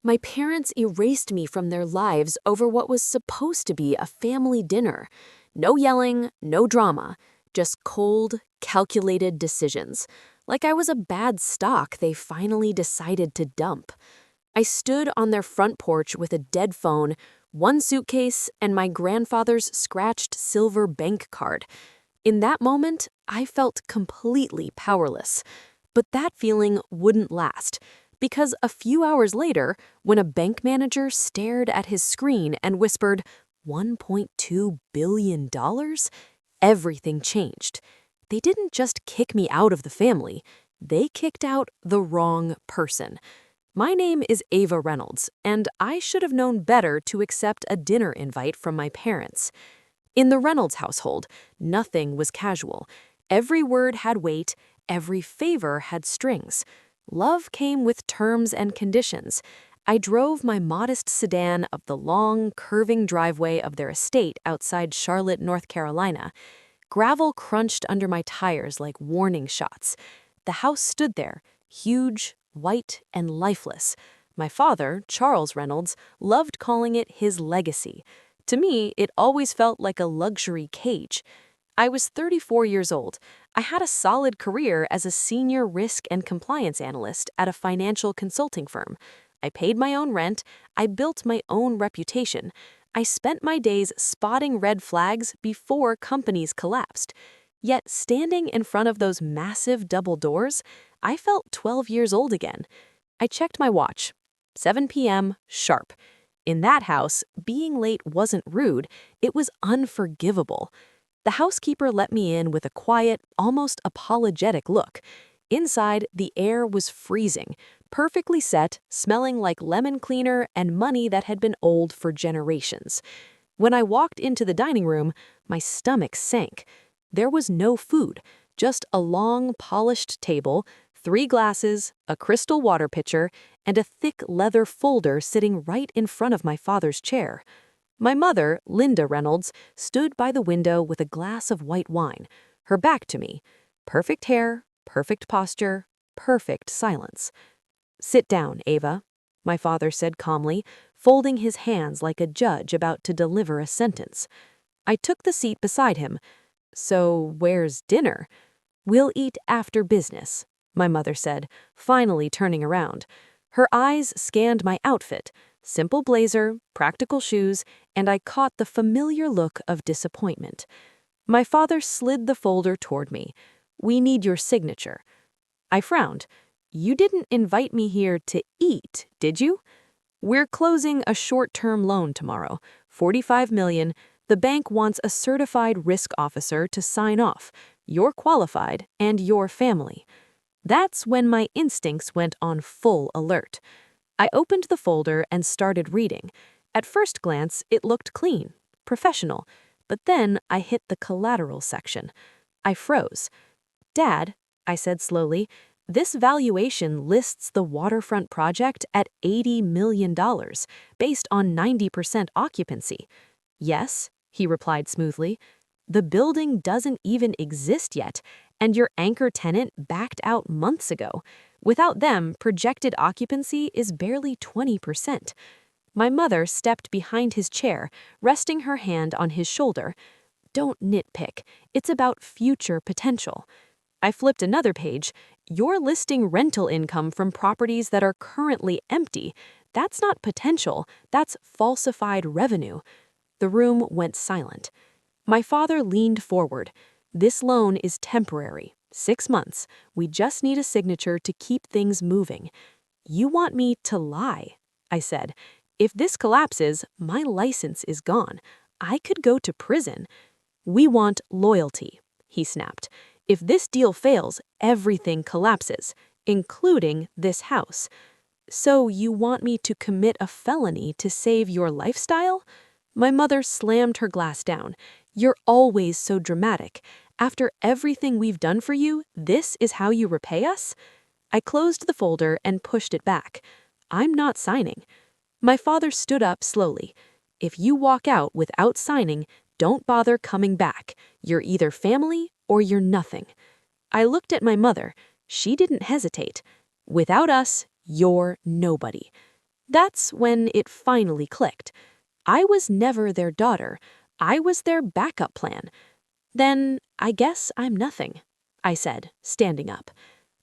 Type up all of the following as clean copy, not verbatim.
My parents erased me from their lives over what was supposed to be a family dinner. No yelling, no drama, just cold, calculated decisions. Like I was a bad stock they finally decided to dump. I stood on their front porch with a dead phone, one suitcase, and my grandfather's scratched silver bank card. In that moment, I felt completely powerless. But that feeling wouldn't last, because a few hours later, when a bank manager stared at his screen and whispered, $1.2 billion? Everything changed. They didn't just kick me out of the family, they kicked out the wrong person. My name is Ava Reynolds, and I should have known better to accept a dinner invite from my parents. In the Reynolds household, nothing was casual. Every word had weight, every favor had strings. Love came with terms and conditions. I drove my modest sedan up the long, curving driveway of their estate outside Charlotte, North Carolina. Gravel crunched under my tires like warning shots. The house stood there, huge, white, and lifeless. My father, Charles Reynolds, loved calling it his legacy. To me, it always felt like a luxury cage. I was 34 years old. I had a solid career as a senior risk and compliance analyst at a financial consulting firm. I paid my own rent. I built my own reputation. I spent my days spotting red flags before companies collapsed. Yet standing in front of those massive double doors, I felt 12 years old again. I checked my watch. 7 p.m. sharp. In that house, being late wasn't rude, it was unforgivable. The housekeeper let me in with a quiet, almost apologetic look. Inside, the air was freezing, perfectly set, smelling like lemon cleaner and money that had been old for generations. When I walked into the dining room, my stomach sank. There was no food, just a long, polished table, 3 glasses, a crystal water pitcher, and a thick leather folder sitting right in front of my father's chair. My mother, Linda Reynolds, stood by the window with a glass of white wine, her back to me. Perfect hair, perfect posture, perfect silence. "Sit down, Ava," my father said calmly, folding his hands like a judge about to deliver a sentence. I took the seat beside him. "So where's dinner?" "We'll eat after business," my mother said, finally turning around. Her eyes scanned my outfit, simple blazer, practical shoes, and I caught the familiar look of disappointment. My father slid the folder toward me. "We need your signature." I frowned. "You didn't invite me here to eat, did you?" "We're closing a short-term loan tomorrow, $45 million. The bank wants a certified risk officer to sign off. You're qualified, and your family." That's when my instincts went on full alert. I opened the folder and started reading. At first glance, it looked clean, professional, but then I hit the collateral section. I froze. "Dad," I said slowly, "this valuation lists the waterfront project at $80 million, based on 90% occupancy." "Yes," he replied smoothly. "The building doesn't even exist yet, and your anchor tenant backed out months ago. Without them, projected occupancy is barely 20%. My mother stepped behind his chair, resting her hand on his shoulder. "Don't nitpick. It's about future potential." I flipped another page. "You're listing rental income from properties that are currently empty. That's not potential, that's falsified revenue." The room went silent. My father leaned forward. "This loan is temporary, 6 months. We just need a signature to keep things moving." "You want me to lie?" I said. "If this collapses, my license is gone. I could go to prison." "We want loyalty," he snapped. "If this deal fails, everything collapses, including this house." "So you want me to commit a felony to save your lifestyle?" My mother slammed her glass down. "You're always so dramatic. After everything we've done for you, this is how you repay us?" I closed the folder and pushed it back. "I'm not signing." My father stood up slowly. "If you walk out without signing, don't bother coming back. You're either family or you're nothing." I looked at my mother. She didn't hesitate. "Without us, you're nobody." That's when it finally clicked. I was never their daughter. I was their backup plan. Then I guess I'm nothing, I said, standing up.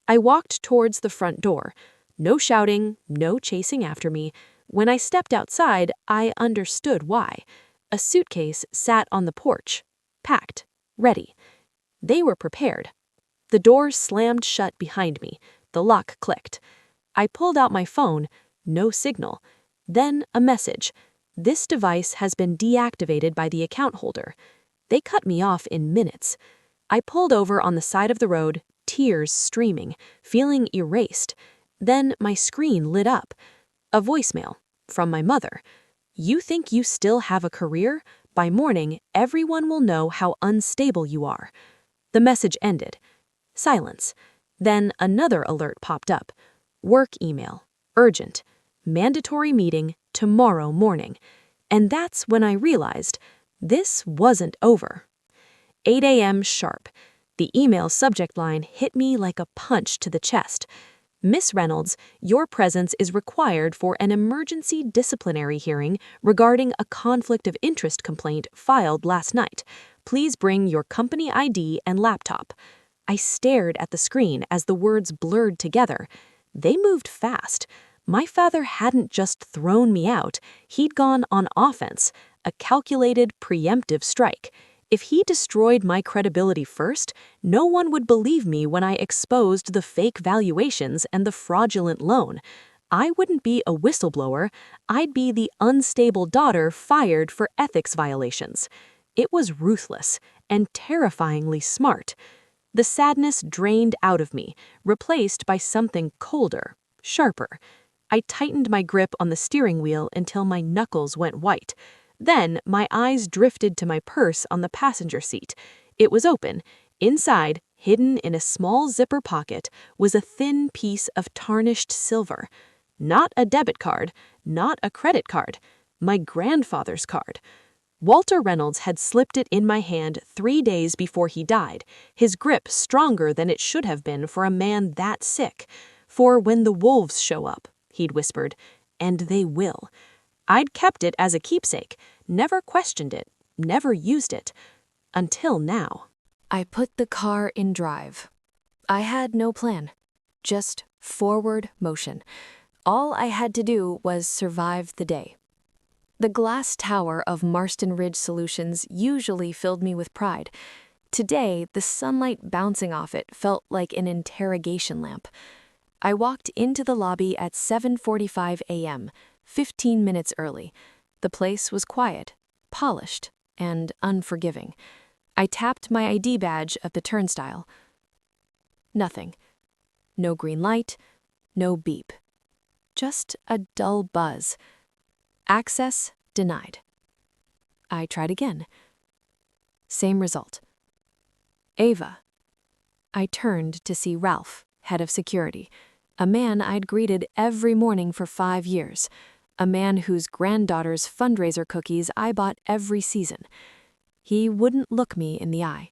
I walked towards the front door. No shouting, no chasing after me. When I stepped outside, I understood why. A suitcase sat on the porch, packed, ready. They were prepared. The door slammed shut behind me. The lock clicked. I pulled out my phone. No signal. Then a message. This device has been deactivated by the account holder. They cut me off in minutes. I pulled over on the side of the road, tears streaming, feeling erased. Then my screen lit up. A voicemail from my mother. You think you still have a career? By morning, everyone will know how unstable you are. The message ended. Silence. Then another alert popped up. Work email. Urgent. Mandatory meeting tomorrow morning. And that's when I realized this wasn't over. 8 a.m. sharp. The email subject line hit me like a punch to the chest. Miss Reynolds, your presence is required for an emergency disciplinary hearing regarding a conflict of interest complaint filed last night. Please bring your company ID and laptop. I stared at the screen as the words blurred together. They moved fast. My father hadn't just thrown me out, he'd gone on offense, a calculated, preemptive strike. If he destroyed my credibility first, no one would believe me when I exposed the fake valuations and the fraudulent loan. I wouldn't be a whistleblower, I'd be the unstable daughter fired for ethics violations. It was ruthless and terrifyingly smart. The sadness drained out of me, replaced by something colder, sharper. I tightened my grip on the steering wheel until my knuckles went white. Then my eyes drifted to my purse on the passenger seat. It was open. Inside, hidden in a small zipper pocket, was a thin piece of tarnished silver. Not a debit card, not a credit card. My grandfather's card. Walter Reynolds had slipped it in my hand 3 days before he died, his grip stronger than it should have been for a man that sick. For when the wolves show up, he'd whispered, and they will. I'd kept it as a keepsake, never questioned it, never used it. Until now. I put the car in drive. I had no plan, just forward motion. All I had to do was survive the day. The glass tower of Marston Ridge Solutions usually filled me with pride. Today, the sunlight bouncing off it felt like an interrogation lamp. I walked into the lobby at 7:45 a.m., 15 minutes early. The place was quiet, polished, and unforgiving. I tapped my ID badge at the turnstile. Nothing. No green light, no beep. Just a dull buzz. Access denied. I tried again. Same result. Ava. I turned to see Ralph, head of security, a man I'd greeted every morning for 5 years, a man whose granddaughter's fundraiser cookies I bought every season. He wouldn't look me in the eye.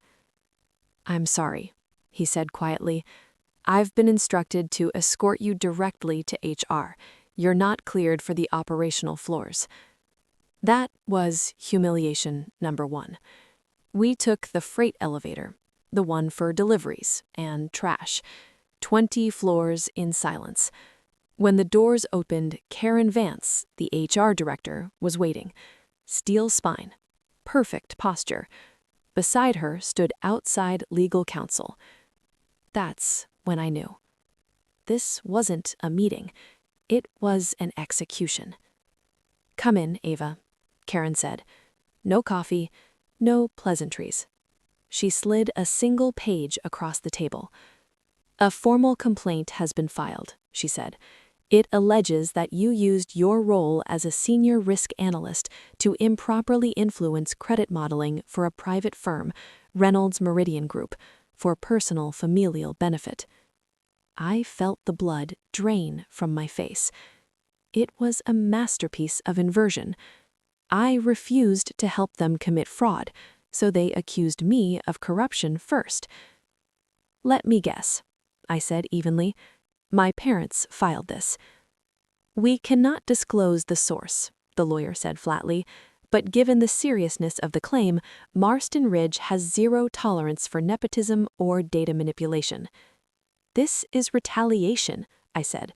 I'm sorry, he said quietly. I've been instructed to escort you directly to HR. You're not cleared for the operational floors. That was humiliation number 1. We took the freight elevator, the one for deliveries and trash. 20 floors in silence. When the doors opened, Karen Vance, the HR director, was waiting. Steel spine. Perfect posture. Beside her stood outside legal counsel. That's when I knew. This wasn't a meeting. It was an execution. Come in, Ava, Karen said. No coffee, no pleasantries. She slid a single page across the table. A formal complaint has been filed, she said. It alleges that you used your role as a senior risk analyst to improperly influence credit modeling for a private firm, Reynolds Meridian Group, for personal familial benefit. I felt the blood drain from my face. It was a masterpiece of inversion. I refused to help them commit fraud, so they accused me of corruption first. Let me guess, I said evenly. My parents filed this. "We cannot disclose the source," the lawyer said flatly, "but given the seriousness of the claim, Marston Ridge has zero tolerance for nepotism or data manipulation." "This is retaliation," I said.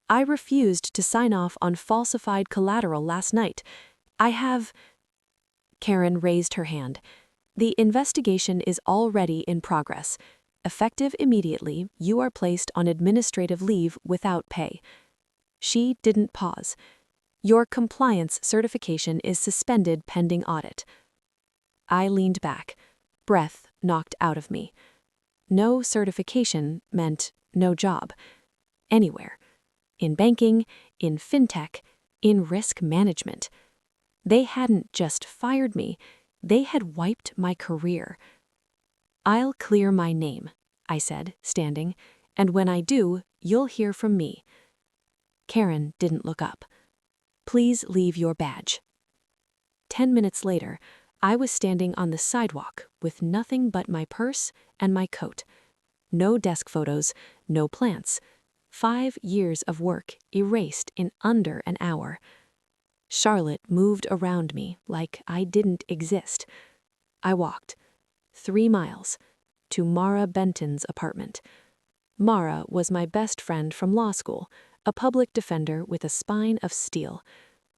"I refused to sign off on falsified collateral last night. I have—" Karen raised her hand. "The investigation is already in progress. Effective immediately, you are placed on administrative leave without pay." She didn't pause. "Your compliance certification is suspended pending audit." I leaned back, breath knocked out of me. No certification meant no job. Anywhere. In banking, in fintech, in risk management. They hadn't just fired me, they had wiped my career. "I'll clear my name," I said, standing, "and when I do, you'll hear from me." Karen didn't look up. "Please leave your badge." 10 minutes later, I was standing on the sidewalk with nothing but my purse and my coat. No desk photos, no plants. 5 years of work erased in under an hour. Charlotte moved around me like I didn't exist. I walked 3 miles to Mara Benton's apartment. Mara was my best friend from law school, a public defender with a spine of steel.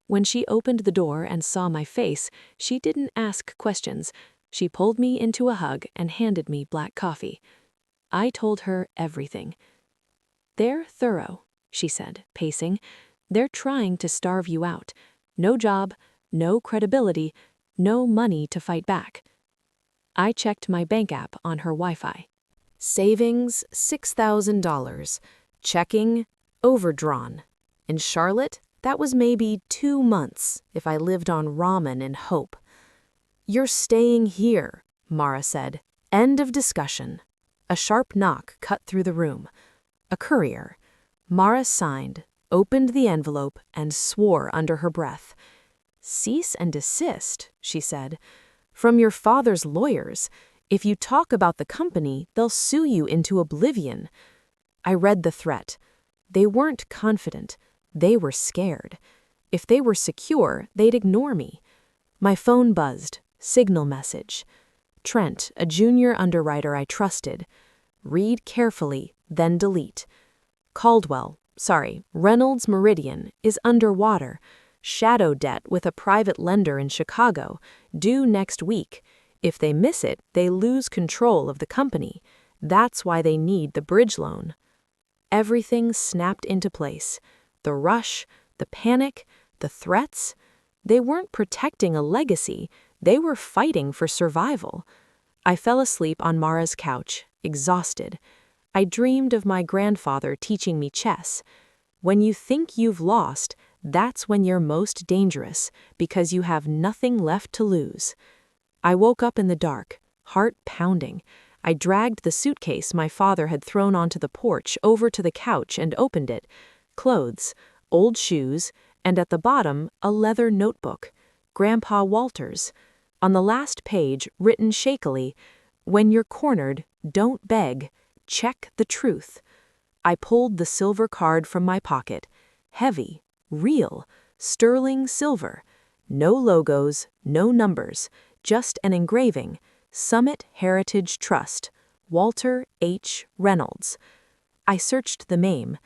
When she opened the door and saw my face, she didn't ask questions. She pulled me into a hug and handed me black coffee. I told her everything. "They're thorough," she said, pacing. "They're trying to starve you out. No job, no credibility, no money to fight back." I checked my bank app on her Wi-Fi. Savings, $6,000. Checking, overdrawn. In Charlotte, that was maybe 2 months if I lived on ramen and hope. "You're staying here," Mara said. End of discussion. A sharp knock cut through the room. A courier. Mara signed, opened the envelope, and swore under her breath. "Cease and desist," she said. "From your father's lawyers. If you talk about the company, they'll sue you into oblivion." I read the threat. They weren't confident. They were scared. If they were secure, they'd ignore me. My phone buzzed. Signal message. Trent, a junior underwriter I trusted. Read carefully, then delete. Reynolds Meridian is underwater. Shadow debt with a private lender in Chicago, due next week. If they miss it, they lose control of the company. That's why they need the bridge loan. Everything snapped into place. The rush, the panic, the threats. They weren't protecting a legacy. They were fighting for survival. I fell asleep on Mara's couch, exhausted. I dreamed of my grandfather teaching me chess. When you think you've lost, that's when you're most dangerous, because you have nothing left to lose. I woke up in the dark, heart pounding. I dragged the suitcase my father had thrown onto the porch over to the couch and opened it. Clothes, old shoes, and at the bottom, a leather notebook. Grandpa Walter's. On the last page, written shakily, "When you're cornered, don't beg. Check the truth." I pulled the silver card from my pocket. Heavy, real, sterling silver. No logos, no numbers, just an engraving. Summit Heritage Trust, Walter H. Reynolds. I searched the name.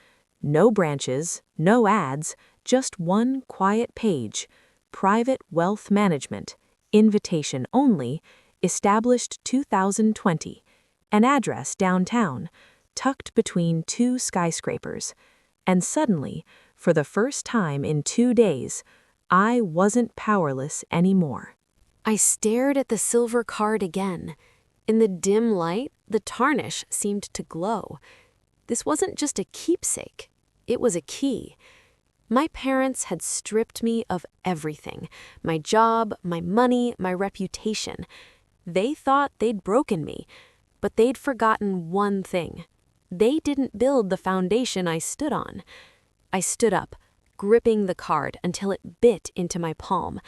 No branches, no ads, just one quiet page. Private Wealth Management. Invitation only. Established 2020. An address downtown, tucked between 2 skyscrapers. And suddenly, for the first time in 2 days, I wasn't powerless anymore. I stared at the silver card again. In the dim light, the tarnish seemed to glow. This wasn't just a keepsake. It was a key. My parents had stripped me of everything. My job, my money, my reputation. They thought they'd broken me, but they'd forgotten one thing. They didn't build the foundation I stood on. I stood up, gripping the card until it bit into my palm.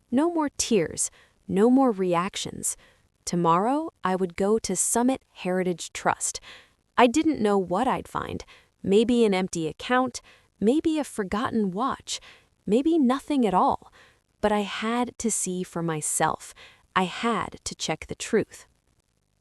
No more tears, no more reactions. Tomorrow, I would go to Summit Heritage Trust. I didn't know what I'd find. Maybe an empty account, maybe a forgotten watch, maybe nothing at all. But I had to see for myself. I had to check the truth.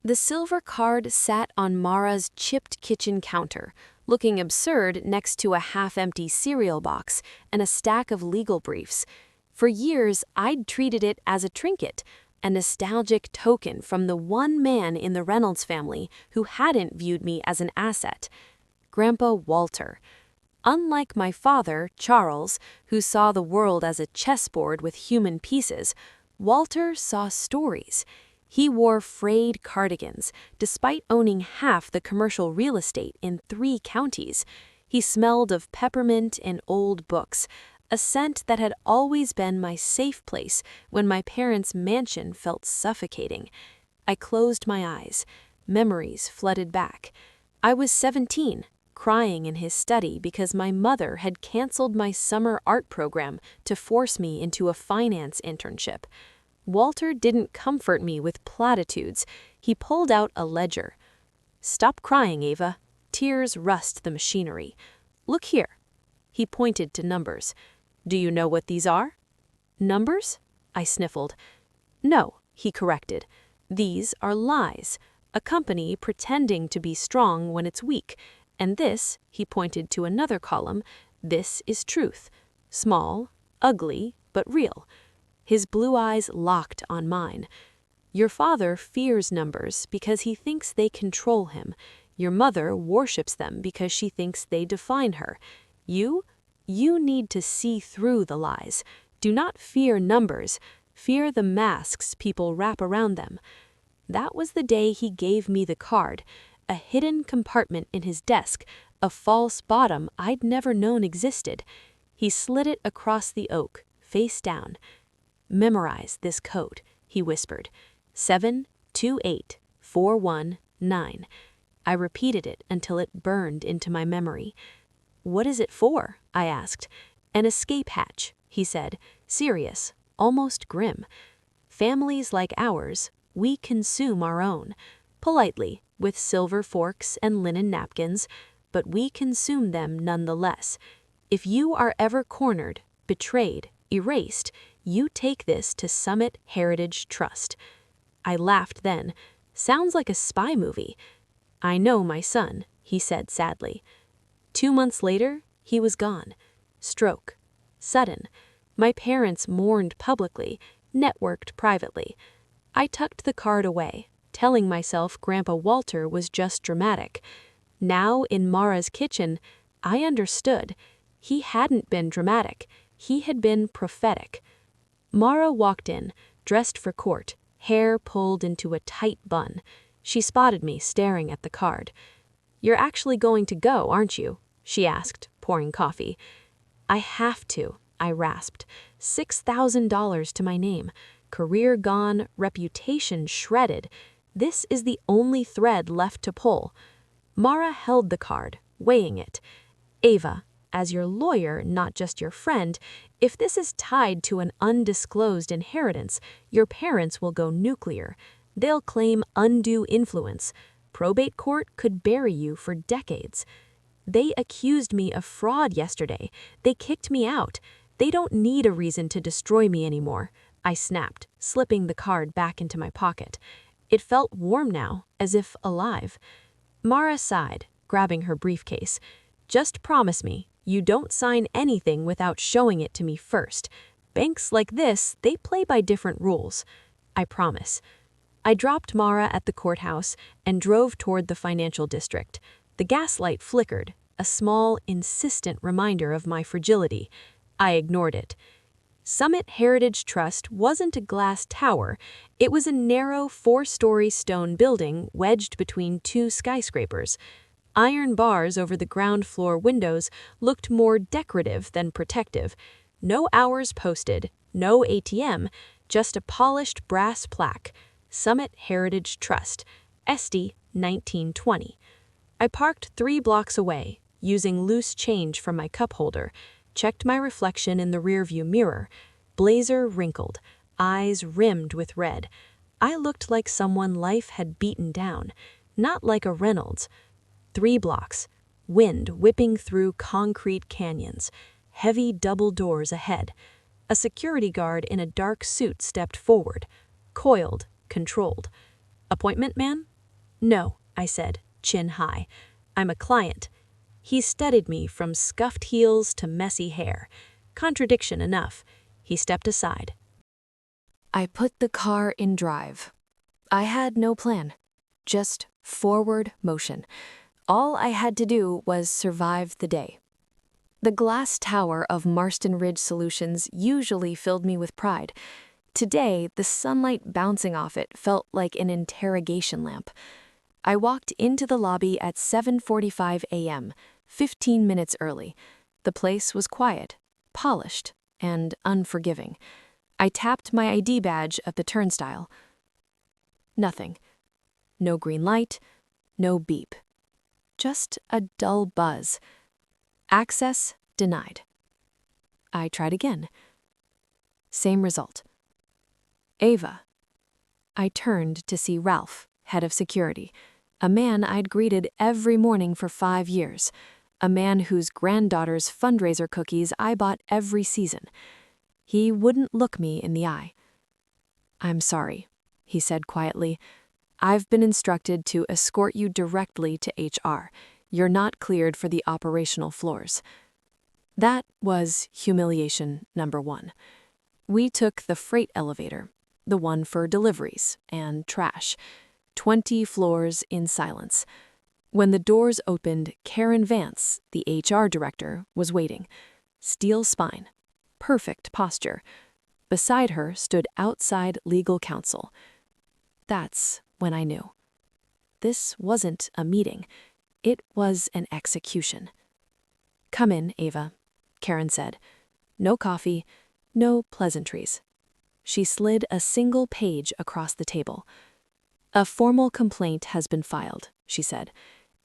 The silver card sat on Mara's chipped kitchen counter, looking absurd next to a half-empty cereal box and a stack of legal briefs. For years, I'd treated it as a trinket, a nostalgic token from the one man in the Reynolds family who hadn't viewed me as an asset: Grandpa Walter. Unlike my father, Charles, who saw the world as a chessboard with human pieces, Walter saw stories. He wore frayed cardigans, despite owning half the commercial real estate in 3 counties. He smelled of peppermint and old books, a scent that had always been my safe place when my parents' mansion felt suffocating. I closed my eyes. Memories flooded back. I was 17, crying in his study because my mother had canceled my summer art program to force me into a finance internship. Walter didn't comfort me with platitudes. He pulled out a ledger. "Stop crying, Ava. Tears rust the machinery. Look here." He pointed to numbers. "Do you know what these are?" "Numbers?" I sniffled. "No," he corrected. "These are lies. A company pretending to be strong when it's weak. And this," he pointed to another column, "this is truth. Small, ugly, but real." His blue eyes locked on mine. "Your father fears numbers because he thinks they control him. Your mother worships them because she thinks they define her. You need to see through the lies. Do not fear numbers. Fear the masks people wrap around them." That was the day he gave me the card, a hidden compartment in his desk, a false bottom I'd never known existed. He slid it across the oak, face down. "Memorize this code," he whispered. 728419. I repeated it until it burned into my memory. "What is it for?" I asked. "An escape hatch," he said, serious, almost grim. "Families like ours, we consume our own. Politely, with silver forks and linen napkins, but we consume them nonetheless. If you are ever cornered, betrayed, erased, you take this to Summit Heritage Trust." I laughed then. "Sounds like a spy movie." "I know my son," he said sadly. 2 months later, he was gone. Stroke. Sudden. My parents mourned publicly, networked privately. I tucked the card away, telling myself Grandpa Walter was just dramatic. Now, in Mara's kitchen, I understood. He hadn't been dramatic. He had been prophetic. Mara walked in, dressed for court, hair pulled into a tight bun. She spotted me staring at the card. "You're actually going to go, aren't you?" she asked, pouring coffee. "I have to," I rasped. $6,000 to my name. Career gone, reputation shredded. This is the only thread left to pull. Mara held the card, weighing it. "Ava, as your lawyer, not just your friend, if this is tied to an undisclosed inheritance, your parents will go nuclear. They'll claim undue influence. Probate court could bury you for decades. They accused me of fraud yesterday. They kicked me out. They don't need a reason to destroy me anymore," I snapped, slipping the card back into my pocket. It felt warm now, as if alive. Mara sighed, grabbing her briefcase. "Just promise me, you don't sign anything without showing it to me first. Banks like this, they play by different rules." "I promise." I dropped Mara at the courthouse and drove toward the financial district. The gaslight flickered, a small, insistent reminder of my fragility. I ignored it. Summit Heritage Trust wasn't a glass tower. It was a narrow 4-story stone building wedged between 2 skyscrapers. Iron bars over the ground floor windows looked more decorative than protective. No hours posted, no ATM, just a polished brass plaque. Summit Heritage Trust, Esty 1920. I parked 3 blocks away, using loose change from my cup holder, checked my reflection in the rearview mirror. Blazer wrinkled, eyes rimmed with red. I looked like someone life had beaten down, not like a Reynolds. 3 blocks. Wind whipping through concrete canyons, heavy double doors ahead. A security guard in a dark suit stepped forward, coiled, controlled. "Appointment, man?" "No," I said, chin high. "I'm a client." He studied me from scuffed heels to messy hair. Contradiction enough. He stepped aside. I put the car in drive. I had no plan, just forward motion. All I had to do was survive the day. The glass tower of Marston Ridge Solutions usually filled me with pride. Today, the sunlight bouncing off it felt like an interrogation lamp. I walked into the lobby at 7:45 a.m., 15 minutes early. The place was quiet, polished, and unforgiving. I tapped my ID badge at the turnstile. Nothing. No green light, no beep. Just a dull buzz. Access denied. I tried again. Same result. Ava. I turned to see Ralph, head of security, a man I'd greeted every morning for 5 years, a man whose granddaughter's fundraiser cookies I bought every season. He wouldn't look me in the eye. "I'm sorry," he said quietly. "I've been instructed to escort you directly to HR. You're not cleared for the operational floors." That was humiliation number 1. We took the freight elevator, the one for deliveries and trash, 20 floors in silence. When the doors opened, Karen Vance, the HR director, was waiting. Steel spine, perfect posture. Beside her stood outside legal counsel. That's when I knew. This wasn't a meeting. It was an execution. "Come in, Ava," Karen said. No coffee, no pleasantries. She slid a single page across the table. "A formal complaint has been filed," she said.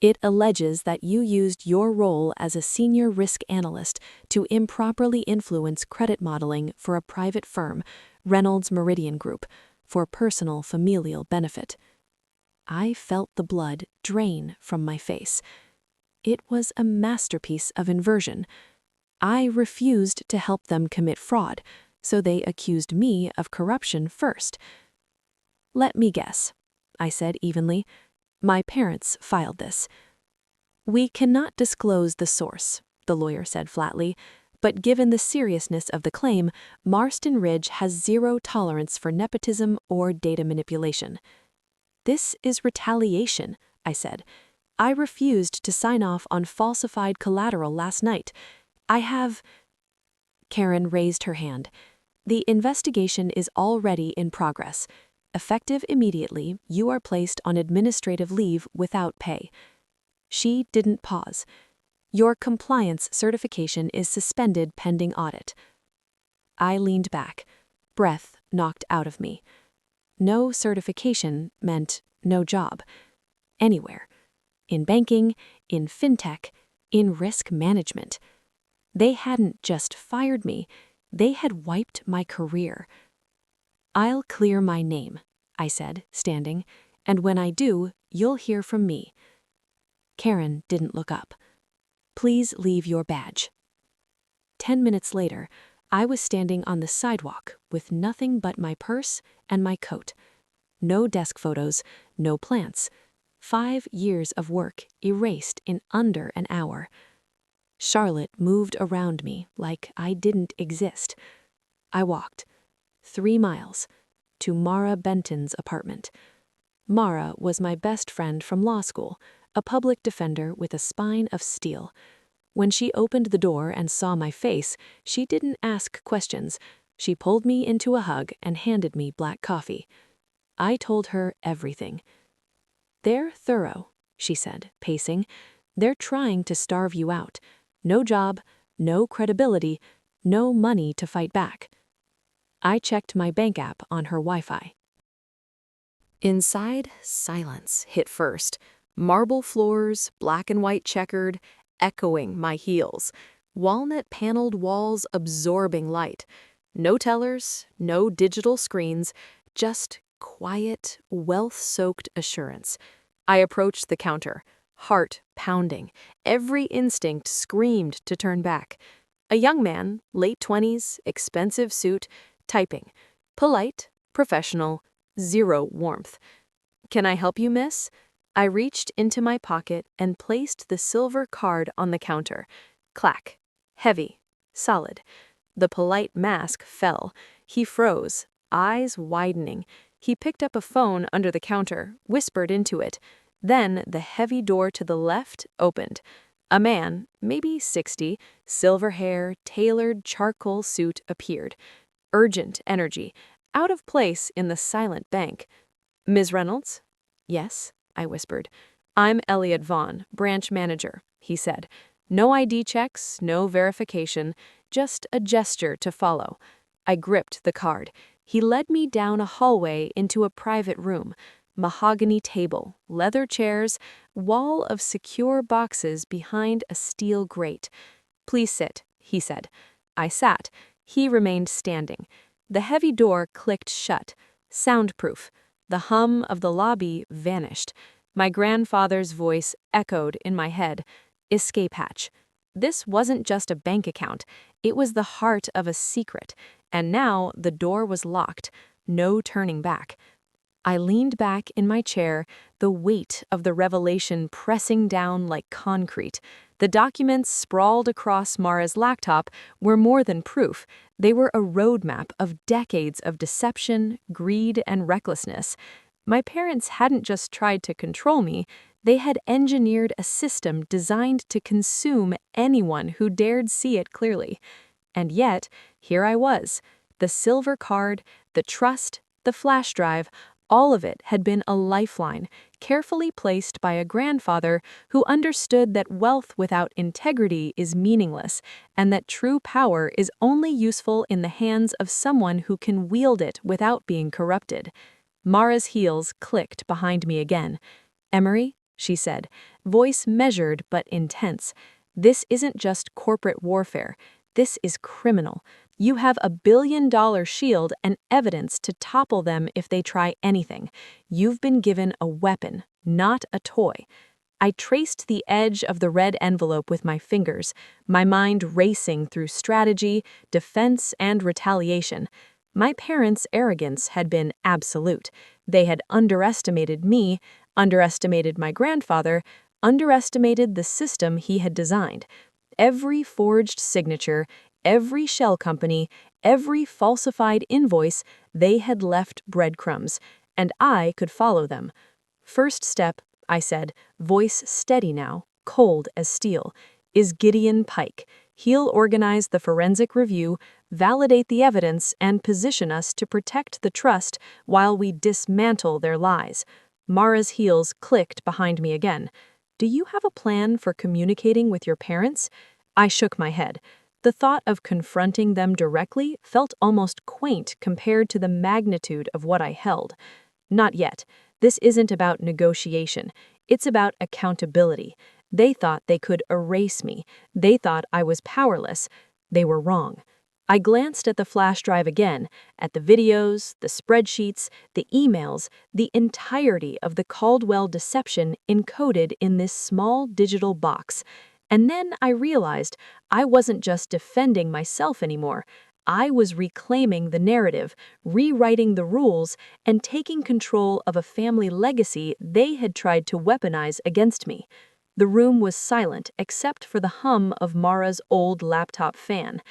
"It alleges that you used your role as a senior risk analyst to improperly influence credit modeling for a private firm, Reynolds Meridian Group, for personal familial benefit." I felt the blood drain from my face. It was a masterpiece of inversion. I refused to help them commit fraud, so they accused me of corruption first. "Let me guess," I said evenly. "My parents filed this." "We cannot disclose the source," the lawyer said flatly, "but given the seriousness of the claim, Marston Ridge has zero tolerance for nepotism or data manipulation." "This is retaliation," I said. "I refused to sign off on falsified collateral last night. I have—" Karen raised her hand. "The investigation is already in progress. Effective immediately, you are placed on administrative leave without pay." She didn't pause. "Your compliance certification is suspended pending audit." I leaned back, breath knocked out of me. No certification meant no job. Anywhere. In banking, in fintech, in risk management. They hadn't just fired me, they had wiped my career. "I'll clear my name," I said, standing, "and when I do, you'll hear from me." Karen didn't look up. "Please leave your badge." 10 minutes later, I was standing on the sidewalk with nothing but my purse and my coat. No desk photos, no plants. 5 years of work erased in under an hour. Charlotte moved around me like I didn't exist. I walked 3 miles to Mara Benton's apartment. Mara was my best friend from law school, a public defender with a spine of steel. When she opened the door and saw my face, she didn't ask questions. She pulled me into a hug and handed me black coffee. I told her everything. "They're thorough," she said, pacing. "They're trying to starve you out. No job, no credibility, no money to fight back." I checked my bank app on her Wi-Fi. Inside, silence hit first. Marble floors, black and white checkered, echoing my heels. Walnut-paneled walls absorbing light. No tellers, no digital screens, just quiet, wealth-soaked assurance. I approached the counter, heart pounding. Every instinct screamed to turn back. A young man, late 20s, expensive suit, typing. Polite, professional, zero warmth. "Can I help you, miss?" I reached into my pocket and placed the silver card on the counter. Clack. Heavy. Solid. The polite mask fell. He froze, eyes widening. He picked up a phone under the counter, whispered into it. Then the heavy door to the left opened. A man, maybe 60, silver hair, tailored charcoal suit appeared. Urgent energy, out of place in the silent bank. "Ms. Reynolds?" "Yes," I whispered. "I'm Elliot Vaughn, branch manager," he said. No ID checks, no verification, just a gesture to follow. I gripped the card. He led me down a hallway into a private room. Mahogany table, leather chairs, wall of secure boxes behind a steel grate. "Please sit," he said. I sat. He remained standing. The heavy door clicked shut. Soundproof. The hum of the lobby vanished. My grandfather's voice echoed in my head. Escape hatch. This wasn't just a bank account. It was the heart of a secret. And now the door was locked. No turning back. I leaned back in my chair, the weight of the revelation pressing down like concrete. The documents sprawled across Mara's laptop were more than proof. They were a roadmap of decades of deception, greed, and recklessness. My parents hadn't just tried to control me, they had engineered a system designed to consume anyone who dared see it clearly. And yet, here I was. The silver card, the trust, the flash drive, all of it had been a lifeline, carefully placed by a grandfather who understood that wealth without integrity is meaningless, and that true power is only useful in the hands of someone who can wield it without being corrupted. Mara's heels clicked behind me again. "Emery," she said, voice measured but intense, "this isn't just corporate warfare. This is criminal. You have $1 billion shield and evidence to topple them if they try anything. You've been given a weapon, not a toy." I traced the edge of the red envelope with my fingers, my mind racing through strategy, defense, and retaliation. My parents' arrogance had been absolute. They had underestimated me, underestimated my grandfather, underestimated the system he had designed. Every forged signature, every shell company, every falsified invoice, they had left breadcrumbs, and I could follow them. "First step," I said, voice steady now, cold as steel, "is Gideon Pike. He'll organize the forensic review, validate the evidence, and position us to protect the trust while we dismantle their lies." Mara's heels clicked behind me again. "Do you have a plan for communicating with your parents?" I shook my head. The thought of confronting them directly felt almost quaint compared to the magnitude of what I held. "Not yet. This isn't about negotiation. It's about accountability. They thought they could erase me. They thought I was powerless. They were wrong." I glanced at the flash drive again, at the videos, the spreadsheets, the emails, the entirety of the Caldwell deception encoded in this small digital box. And then I realized I wasn't just defending myself anymore. I was reclaiming the narrative, rewriting the rules, and taking control of a family legacy they had tried to weaponize against me. The room was silent except for the hum of Mara's old laptop fan.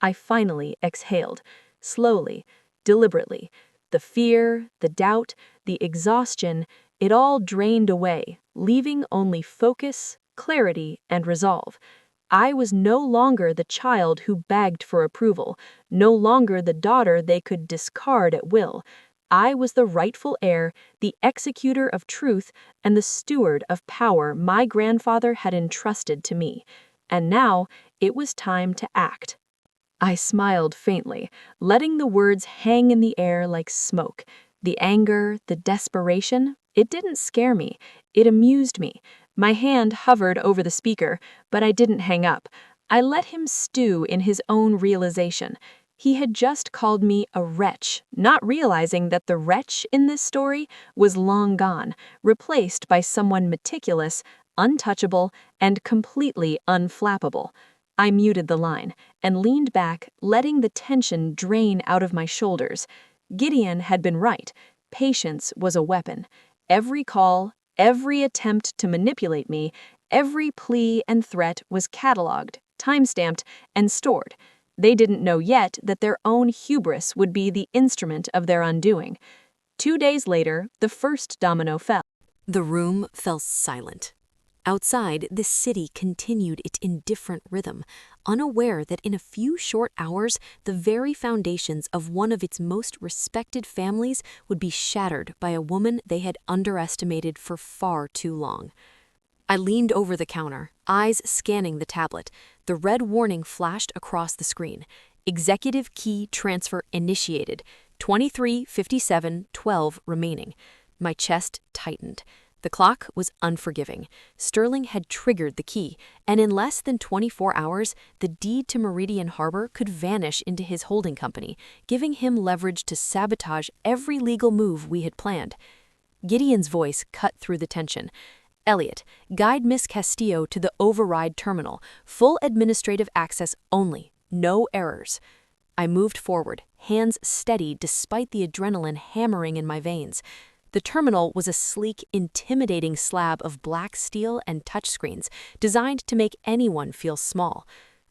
I finally exhaled, slowly, deliberately. The fear, the doubt, the exhaustion, it all drained away, leaving only focus, clarity, and resolve. I was no longer the child who begged for approval, no longer the daughter they could discard at will. I was the rightful heir, the executor of truth, and the steward of power my grandfather had entrusted to me. And now it was time to act. I smiled faintly, letting the words hang in the air like smoke. The anger, the desperation, it didn't scare me. It amused me. My hand hovered over the speaker, but I didn't hang up. I let him stew in his own realization. He had just called me a wretch, not realizing that the wretch in this story was long gone, replaced by someone meticulous, untouchable, and completely unflappable. I muted the line and leaned back, letting the tension drain out of my shoulders. Gideon had been right. Patience was a weapon. Every call, every attempt to manipulate me, every plea and threat was cataloged, time-stamped, and stored. They didn't know yet that their own hubris would be the instrument of their undoing. 2 days later, the first domino fell. The room fell silent. Outside, the city continued its indifferent rhythm, unaware that in a few short hours, the very foundations of one of its most respected families would be shattered by a woman they had underestimated for far too long. I leaned over the counter, eyes scanning the tablet. The red warning flashed across the screen. Executive key transfer initiated. 23:57:12 remaining. My chest tightened. The clock was unforgiving. Sterling had triggered the key, and in less than 24 hours, the deed to Meridian Harbor could vanish into his holding company, giving him leverage to sabotage every legal move we had planned. Gideon's voice cut through the tension. "Elliot, guide Miss Castillo to the override terminal. Full administrative access only. No errors." I moved forward, hands steady despite the adrenaline hammering in my veins. The terminal was a sleek, intimidating slab of black steel and touchscreens, designed to make anyone feel small.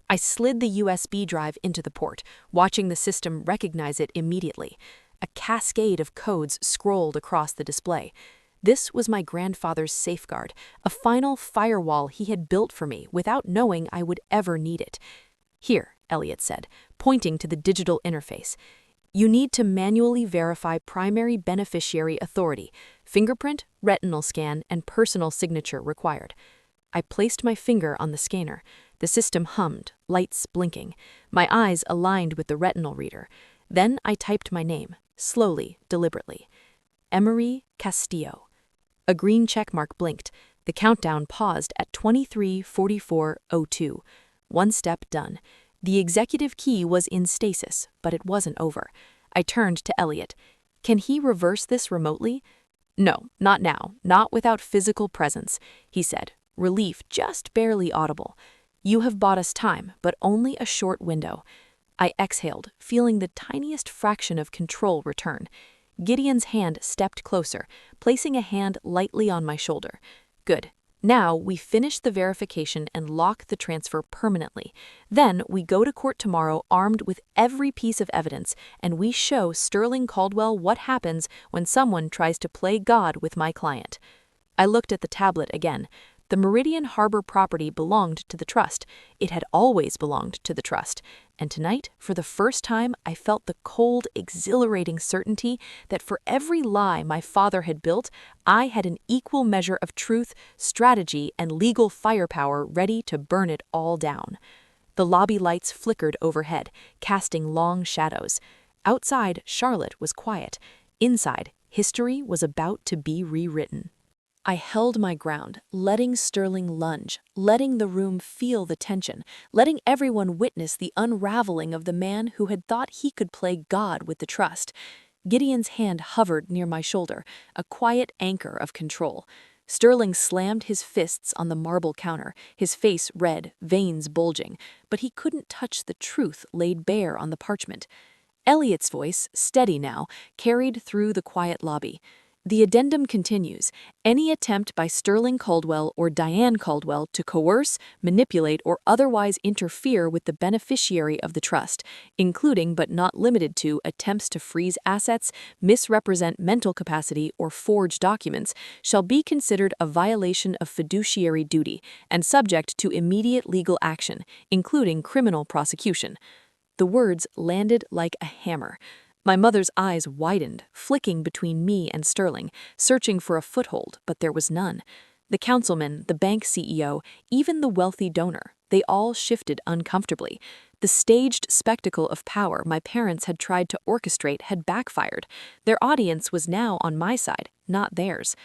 I slid the USB drive into the port, watching the system recognize it immediately. A cascade of codes scrolled across the display. This was my grandfather's safeguard, a final firewall he had built for me without knowing I would ever need it. "Here," Elliot said, pointing to the digital interface. "You need to manually verify primary beneficiary authority, fingerprint, retinal scan, and personal signature required." I placed my finger on the scanner. The system hummed, lights blinking. My eyes aligned with the retinal reader. Then I typed my name, slowly, deliberately. Emery Castillo. A green checkmark blinked. The countdown paused at 23:44:02. One step done. The executive key was in stasis, but it wasn't over. I turned to Elliot. "Can he reverse this remotely?" "No, not now, not without physical presence," he said, relief just barely audible. "You have bought us time, but only a short window." I exhaled, feeling the tiniest fraction of control return. Gideon's hand stepped closer, placing a hand lightly on my shoulder. "Good. Now we finish the verification and lock the transfer permanently. Then we go to court tomorrow armed with every piece of evidence, and we show Sterling Caldwell what happens when someone tries to play God with my client." I looked at the tablet again. The Meridian Harbor property belonged to the trust. It had always belonged to the trust. And tonight, for the first time, I felt the cold, exhilarating certainty that for every lie my father had built, I had an equal measure of truth, strategy, and legal firepower ready to burn it all down. The lobby lights flickered overhead, casting long shadows. Outside, Charlotte was quiet. Inside, history was about to be rewritten. I held my ground, letting Sterling lunge, letting the room feel the tension, letting everyone witness the unraveling of the man who had thought he could play God with the trust. Gideon's hand hovered near my shoulder, a quiet anchor of control. Sterling slammed his fists on the marble counter, his face red, veins bulging, but he couldn't touch the truth laid bare on the parchment. Elliot's voice, steady now, carried through the quiet lobby. The addendum continues. Any attempt by Sterling Caldwell or Diane Caldwell to coerce, manipulate, or otherwise interfere with the beneficiary of the trust, including but not limited to attempts to freeze assets, misrepresent mental capacity, or forge documents, shall be considered a violation of fiduciary duty and subject to immediate legal action, including criminal prosecution. The words landed like a hammer. My mother's eyes widened, flicking between me and Sterling, searching for a foothold, but there was none. The councilman, the bank CEO, even the wealthy donor, they all shifted uncomfortably. The staged spectacle of power my parents had tried to orchestrate had backfired. Their audience was now on my side, not theirs.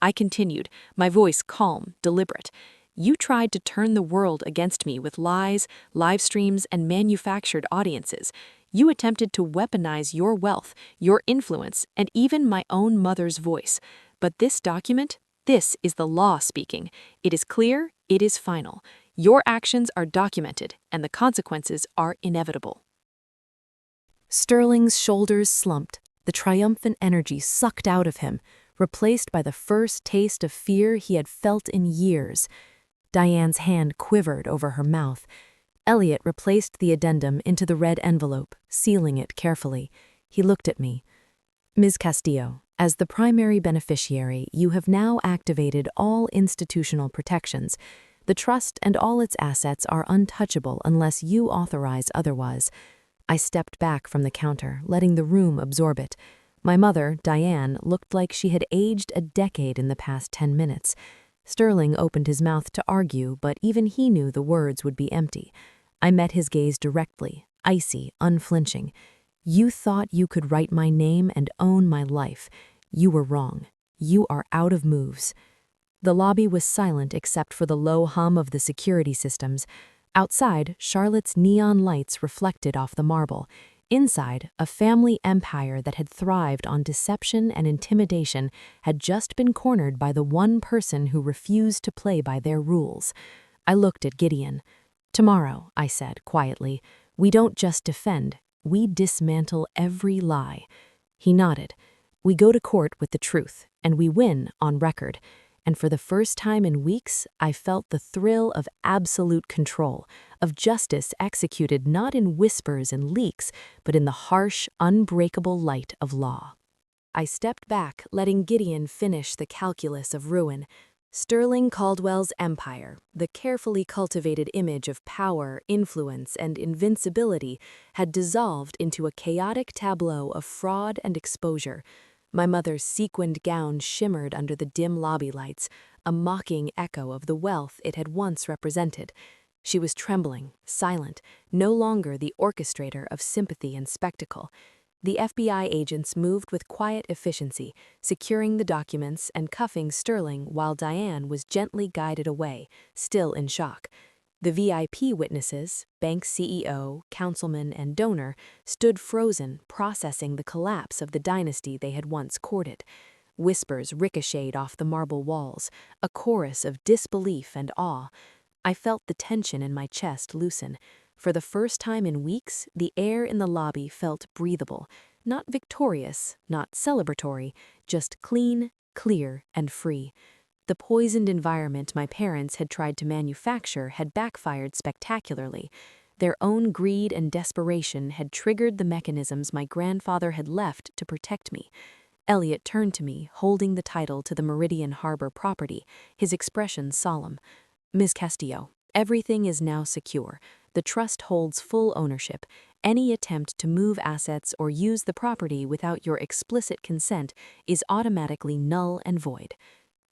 I continued, my voice calm, deliberate. "You tried to turn the world against me with lies, live streams, and manufactured audiences. You attempted to weaponize your wealth, your influence, and even my own mother's voice. But this document, This is the law speaking. It is clear, it is final. Your actions are documented, and the consequences are inevitable. Sterling's shoulders slumped, the triumphant energy sucked out of him, replaced by the first taste of fear he had felt in years. Diane's hand quivered over her mouth. Elliot replaced the addendum into the red envelope, sealing it carefully. He looked at me. Ms. Castillo, as the primary beneficiary, you have now activated all institutional protections. The trust and all its assets are untouchable unless you authorize otherwise. I stepped back from the counter, letting the room absorb it. My mother, Diane, looked like she had aged a decade in the past 10 minutes. Sterling opened his mouth to argue, but even he knew the words would be empty. I met his gaze directly, icy, unflinching. You thought you could write my name and own my life. You were wrong. You are out of moves. The lobby was silent except for the low hum of the security systems. Outside, Charlotte's neon lights reflected off the marble. Inside, a family empire that had thrived on deception and intimidation had just been cornered by the one person who refused to play by their rules. I looked at Gideon. Tomorrow, I said quietly, we don't just defend, we dismantle every lie. He nodded. We go to court with the truth, and we win on record. And for the first time in weeks, I felt the thrill of absolute control, of justice executed not in whispers and leaks, but in the harsh, unbreakable light of law. I stepped back, letting Gideon finish the calculus of ruin. Sterling Caldwell's empire, the carefully cultivated image of power, influence, and invincibility, had dissolved into a chaotic tableau of fraud and exposure. My mother's sequined gown shimmered under the dim lobby lights, a mocking echo of the wealth it had once represented. She was trembling, silent, no longer the orchestrator of sympathy and spectacle. The FBI agents moved with quiet efficiency, securing the documents and cuffing Sterling while Diane was gently guided away, still in shock. The VIP witnesses, bank CEO, councilman, and donor, stood frozen, processing the collapse of the dynasty they had once courted. Whispers ricocheted off the marble walls, a chorus of disbelief and awe. I felt the tension in my chest loosen. For the first time in weeks, the air in the lobby felt breathable, not victorious, not celebratory, just clean, clear, and free. The poisoned environment my parents had tried to manufacture had backfired spectacularly. Their own greed and desperation had triggered the mechanisms my grandfather had left to protect me. Elliot turned to me, holding the title to the Meridian Harbor property, his expression solemn. Ms. Castillo, everything is now secure. The trust holds full ownership. Any attempt to move assets or use the property without your explicit consent is automatically null and void.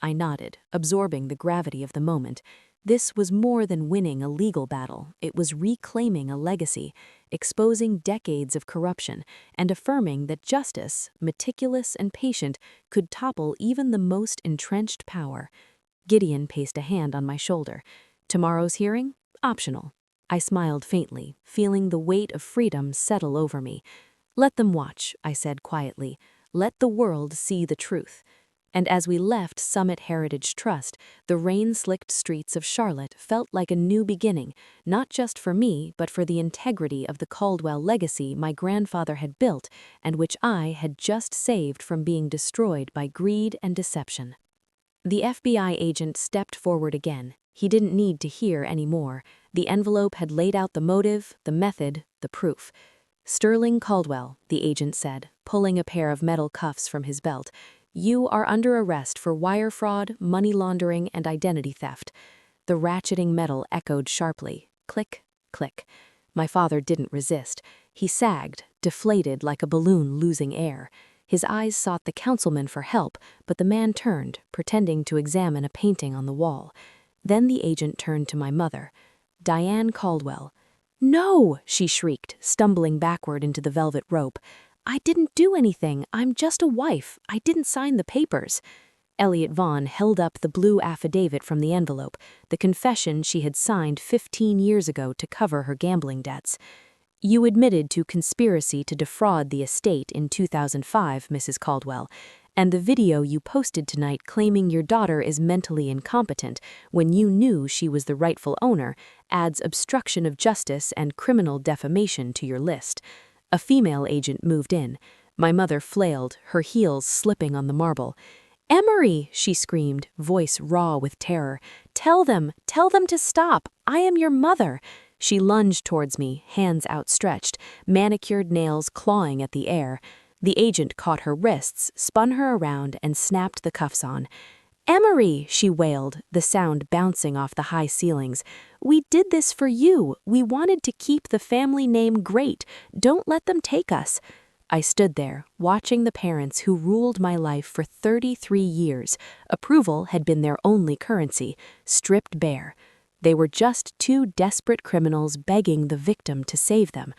I nodded, absorbing the gravity of the moment. This was more than winning a legal battle. It was reclaiming a legacy, exposing decades of corruption, and affirming that justice, meticulous and patient, could topple even the most entrenched power. Gideon placed a hand on my shoulder. Tomorrow's hearing? Optional. I smiled faintly, feeling the weight of freedom settle over me. Let them watch, I said quietly. Let the world see the truth. And as we left Summit Heritage Trust, the rain-slicked streets of Charlotte felt like a new beginning, not just for me, but for the integrity of the Caldwell legacy my grandfather had built and which I had just saved from being destroyed by greed and deception. The FBI agent stepped forward again. He didn't need to hear any more. The envelope had laid out the motive, the method, the proof. Sterling Caldwell, the agent said, pulling a pair of metal cuffs from his belt. You are under arrest for wire fraud, money laundering, and identity theft. The ratcheting metal echoed sharply. Click, click. My father didn't resist. He sagged, deflated like a balloon losing air. His eyes sought the councilman for help, but the man turned, pretending to examine a painting on the wall. Then the agent turned to my mother. Diane Caldwell. No, she shrieked, stumbling backward into the velvet rope. I didn't do anything. I'm just a wife. I didn't sign the papers. Elliot Vaughn held up the blue affidavit from the envelope, the confession she had signed 15 years ago to cover her gambling debts. You admitted to conspiracy to defraud the estate in 2005, Mrs. Caldwell. And the video you posted tonight claiming your daughter is mentally incompetent when you knew she was the rightful owner adds obstruction of justice and criminal defamation to your list. A female agent moved in. My mother flailed, her heels slipping on the marble. "Emery," she screamed, voice raw with terror. Tell them to stop. I am your mother." She lunged towards me, hands outstretched, manicured nails clawing at the air. The agent caught her wrists, spun her around, and snapped the cuffs on. "Emery," she wailed, the sound bouncing off the high ceilings. "We did this for you. We wanted to keep the family name great. Don't let them take us." I stood there, watching the parents who ruled my life for 33 years. Approval had been their only currency, stripped bare. They were just two desperate criminals begging the victim to save them.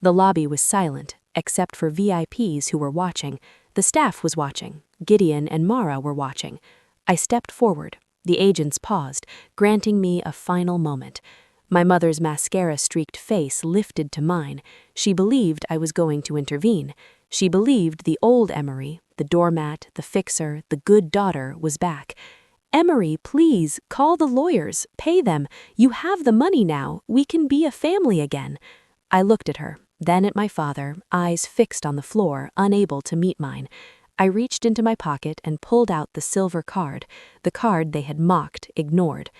The lobby was silent, except for VIPs who were watching. The staff was watching. Gideon and Mara were watching. I stepped forward. The agents paused, granting me a final moment. My mother's mascara-streaked face lifted to mine. She believed I was going to intervene. She believed the old Emery, the doormat, the fixer, the good daughter, was back. "Emery, please, call the lawyers, pay them. You have the money now. We can be a family again." I looked at her, then at my father, eyes fixed on the floor, unable to meet mine. I reached into my pocket and pulled out the silver card, the card they had mocked, ignored.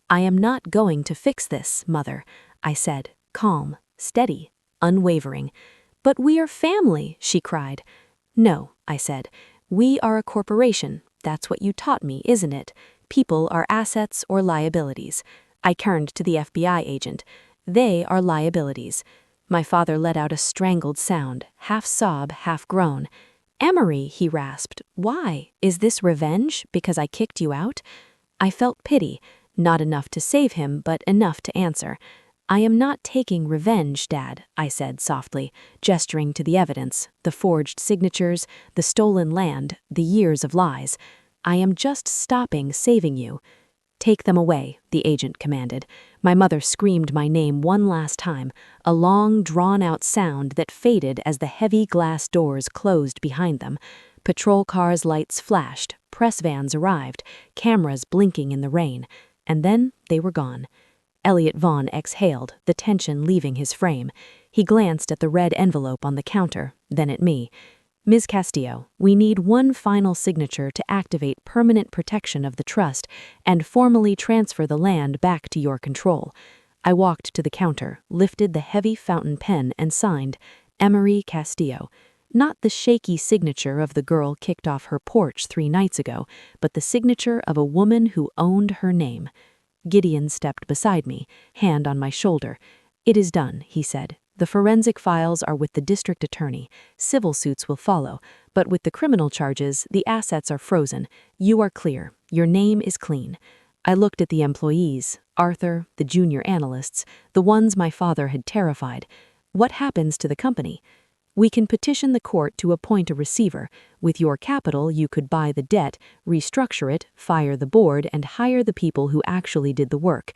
"I am not going to fix this, Mother," I said, calm, steady, unwavering. "But we are family," she cried. "No," I said. "We are a corporation. That's what you taught me, isn't it? People are assets or liabilities." I turned to the FBI agent. "They are liabilities." My father let out a strangled sound, half sob, half groan. "Emery," he rasped. "Why? Is this revenge because I kicked you out?" I felt pity. Not enough to save him, but enough to answer. "I am not taking revenge, Dad," I said softly, gesturing to the evidence, the forged signatures, the stolen land, the years of lies. "I am just stopping saving you." "Take them away," the agent commanded. My mother screamed my name one last time, a long, drawn-out sound that faded as the heavy glass doors closed behind them. Patrol cars' lights flashed, press vans arrived, cameras blinking in the rain. And then they were gone. Elliot Vaughn exhaled, the tension leaving his frame. He glanced at the red envelope on the counter, then at me. "Ms. Castillo, we need one final signature to activate permanent protection of the trust and formally transfer the land back to your control." I walked to the counter, lifted the heavy fountain pen and signed, "Emery Castillo." Not the shaky signature of the girl kicked off her porch 3 nights ago, but the signature of a woman who owned her name. Gideon stepped beside me, hand on my shoulder. "It is done," he said. "The forensic files are with the district attorney. Civil suits will follow, but with the criminal charges, the assets are frozen. You are clear. Your name is clean." I looked at the employees, Arthur, the junior analysts, the ones my father had terrified. "What happens to the company?" "We can petition the court to appoint a receiver. With your capital, you could buy the debt, restructure it, fire the board, and hire the people who actually did the work."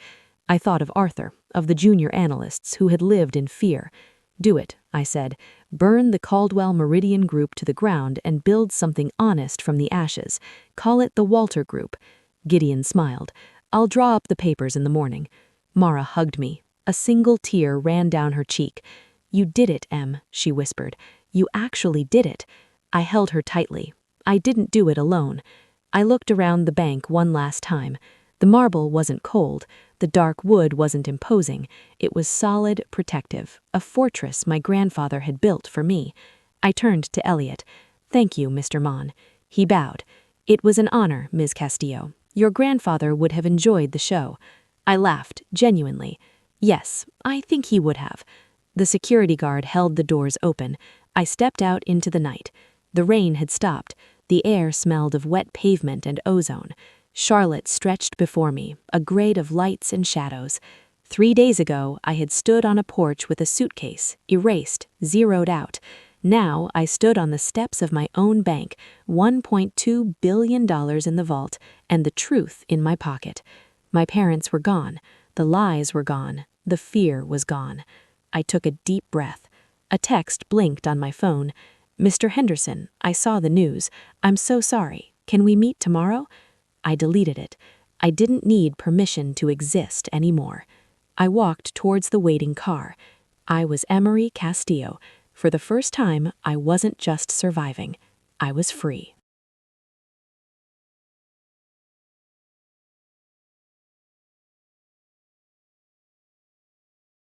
I thought of Arthur, of the junior analysts who had lived in fear. "Do it," I said. "Burn the Caldwell Meridian Group to the ground and build something honest from the ashes. Call it the Walter Group." Gideon smiled. "I'll draw up the papers in the morning." Mara hugged me. A single tear ran down her cheek. "You did it, Em," she whispered. "You actually did it." I held her tightly. I didn't do it alone. I looked around the bank one last time. The marble wasn't cold. The dark wood wasn't imposing. It was solid, protective, a fortress my grandfather had built for me. I turned to Elliot. "Thank you, Mr. Mon." He bowed. "It was an honor, Ms. Castillo. Your grandfather would have enjoyed the show." I laughed, genuinely. Yes, I think he would have. The security guard held the doors open. I stepped out into the night. The rain had stopped. The air smelled of wet pavement and ozone. Charlotte stretched before me, a grade of lights and shadows. 3 days ago, I had stood on a porch with a suitcase, erased, zeroed out. Now I stood on the steps of my own bank, $1.2 billion in the vault, and the truth in my pocket. My parents were gone. The lies were gone. The fear was gone. I took a deep breath. A text blinked on my phone. "Mr. Henderson, I saw the news. I'm so sorry. Can we meet tomorrow?" I deleted it. I didn't need permission to exist anymore. I walked towards the waiting car. I was Emery Castillo. For the first time, I wasn't just surviving. I was free.